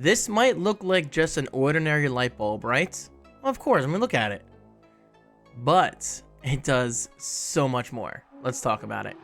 This might look like just an ordinary light bulb, right? Well, of course, I mean, look at it. But it does so much more. Let's talk about it.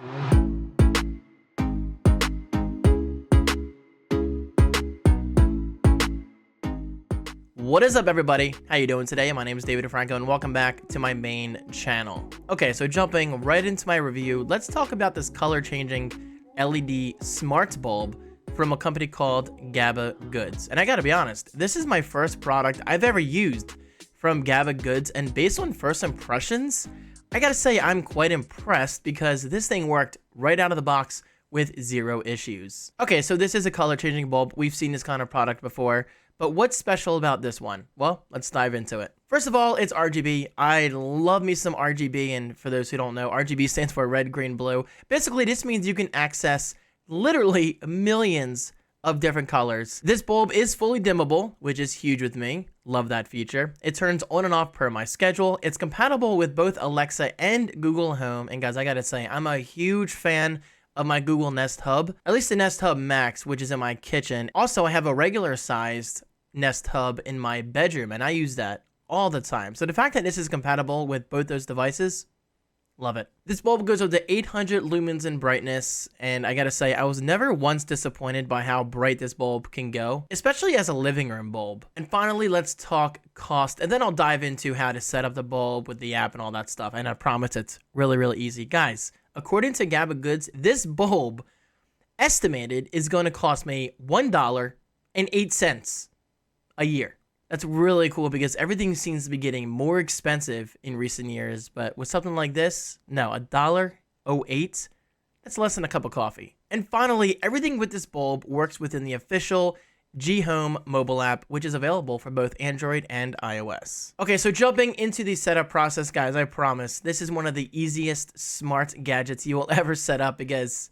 What is up, everybody? How you doing today? My name is David Franco, and welcome back to my main channel. Okay, so jumping right into my review, let's talk about this color-changing LED smart bulb from a company called Gaba Goods. And I gotta be honest, this is my first product I've ever used from Gaba Goods, and based on first impressions, I gotta say I'm quite impressed because this thing worked right out of the box with zero issues. Okay, so this is a color-changing bulb. We've seen this kind of product before. But what's special about this one? Well, let's dive into it. First of all, it's RGB. I love me some RGB, and for those who don't know, RGB stands for red, green, blue. Basically, this means you can access literally millions of different colors. This bulb is fully dimmable, which is huge with me. Love that feature. It turns on and off per my schedule. It's compatible with both Alexa and Google Home. And guys, I gotta say, I'm a huge fan of my Google Nest Hub, at least the Nest Hub Max, which is in my kitchen. Also, I have a regular sized Nest Hub in my bedroom, and I use that all the time. So the fact that this is compatible with both those devices, love it. This bulb goes up to 800 lumens in brightness, and I gotta say, I was never once disappointed by how bright this bulb can go, especially as a living room bulb. And finally, let's talk cost, and then I'll dive into how to set up the bulb with the app and all that stuff, and I promise it's really easy. Guys, according to Gaba Goods, this bulb estimated is going to cost me $1.08 a year. That's really cool because everything seems to be getting more expensive in recent years, but with something like this, no, $1.08, that's less than a cup of coffee. And finally, everything with this bulb works within the official G Home mobile app, which is available for both Android and iOS. Okay, so jumping into the setup process, guys, I promise this is one of the easiest smart gadgets you will ever set up because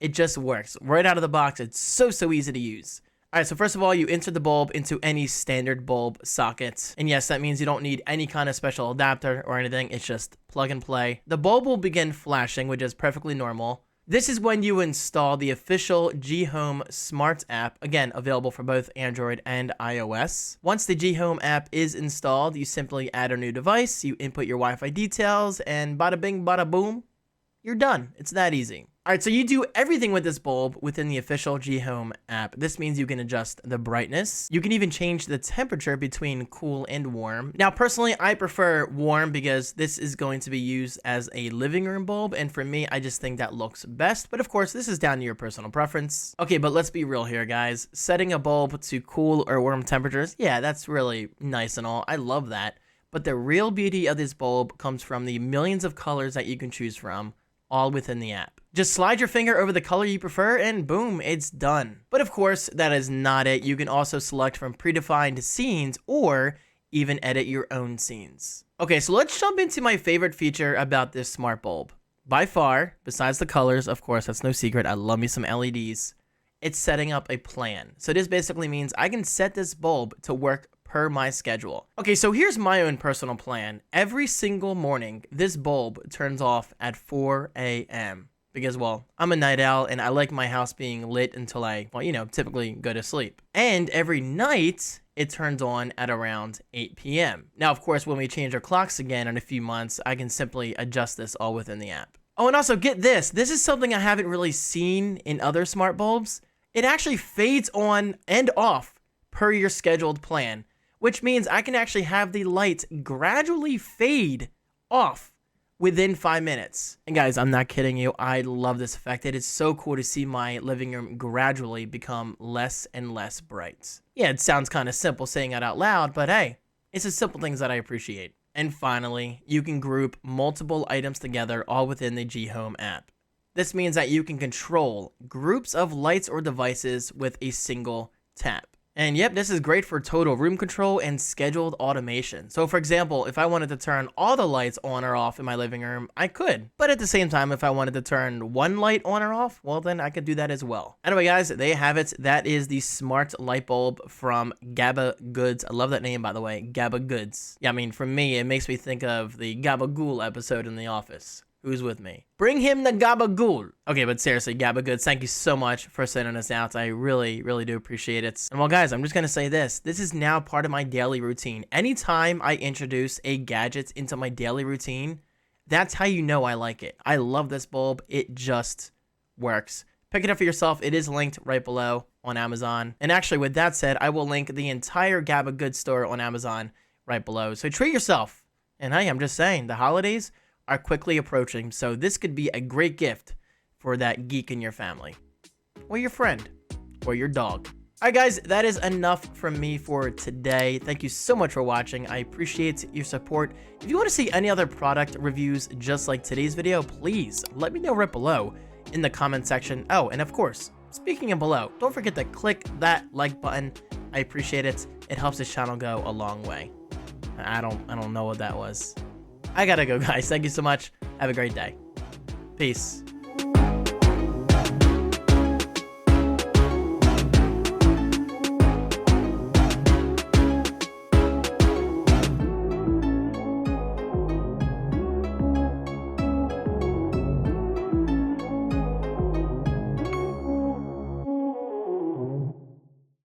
it just works. Right out of the box, it's so easy to use. Alright, so first of all, you insert the bulb into any standard bulb socket. And yes, that means you don't need any kind of special adapter or anything. It's just plug and play. The bulb will begin flashing, which is perfectly normal. This is when you install the official G Home Smart app, again, available for both Android and iOS. Once the G Home app is installed, you simply add a new device, you input your Wi-Fi details, and bada bing, bada boom, you're done. It's that easy. Alright, so you do everything with this bulb within the official G Home app. This means you can adjust the brightness. You can even change the temperature between cool and warm. Now, personally, I prefer warm because this is going to be used as a living room bulb, and for me, I just think that looks best. But of course, this is down to your personal preference. Okay, but let's be real here, guys. Setting a bulb to cool or warm temperatures, yeah, that's really nice and all. I love that. But the real beauty of this bulb comes from the millions of colors that you can choose from, all within the app. Just slide your finger over the color you prefer and boom, it's done. But of course, that is not it. You can also select from predefined scenes or even edit your own scenes. Okay, so let's jump into my favorite feature about this smart bulb. By far, besides the colors, of course, that's no secret, I love me some LEDs, it's setting up a plan. So this basically means I can set this bulb to work per my schedule. Okay, so here's my own personal plan. Every single morning, this bulb turns off at 4 a.m. because, well, I'm a night owl and I like my house being lit until I, well, you know, typically go to sleep. And every night, it turns on at around 8 p.m. Now, of course, when we change our clocks again in a few months, I can simply adjust this all within the app. Oh, and also get this. This is something I haven't really seen in other smart bulbs. It actually fades on and off per your scheduled plan, which means I can actually have the lights gradually fade off within 5 minutes. And guys, I'm not kidding you. I love this effect. It is so cool to see my living room gradually become less and less bright. Yeah, it sounds kind of simple saying it out loud, but hey, it's the simple things that I appreciate. And finally, you can group multiple items together all within the G Home app. This means that you can control groups of lights or devices with a single tap. And yep, this is great for total room control and scheduled automation. So for example, if I wanted to turn all the lights on or off in my living room, I could. But at the same time, if I wanted to turn one light on or off, well then I could do that as well. Anyway guys, there you have it. That is the smart light bulb from Gaba Goods. I love that name, by the way, Gaba Goods. Yeah, I mean, for me, it makes me think of the Gabagool episode in The Office. who's with me. Bring him the gabagool. Okay, but seriously, Gabagoods, thank you so much for sending us out. I really, really do appreciate it. And well, guys, I'm just going to say this. This is now part of my daily routine. Anytime I introduce a gadget into my daily routine, that's how you know I like it. I love this bulb. It just works. Pick it up for yourself. It is linked right below on Amazon. And actually, with that said, I will link the entire Gabagoods store on Amazon right below. So treat yourself. And hey, I'm just saying, the holidays are quickly approaching, so this could be a great gift for that geek in your family, or your friend, or your dog. Alright guys, that is enough from me for today. Thank you so much for watching. I appreciate your support. If you want to see any other product reviews just like today's video, please let me know right below in the comment section. Oh, and of course, speaking of below, don't forget to click that like button. I appreciate it. It helps this channel go a long way. I don't know what that was. I gotta go, guys. Thank you so much. Have a great day. Peace.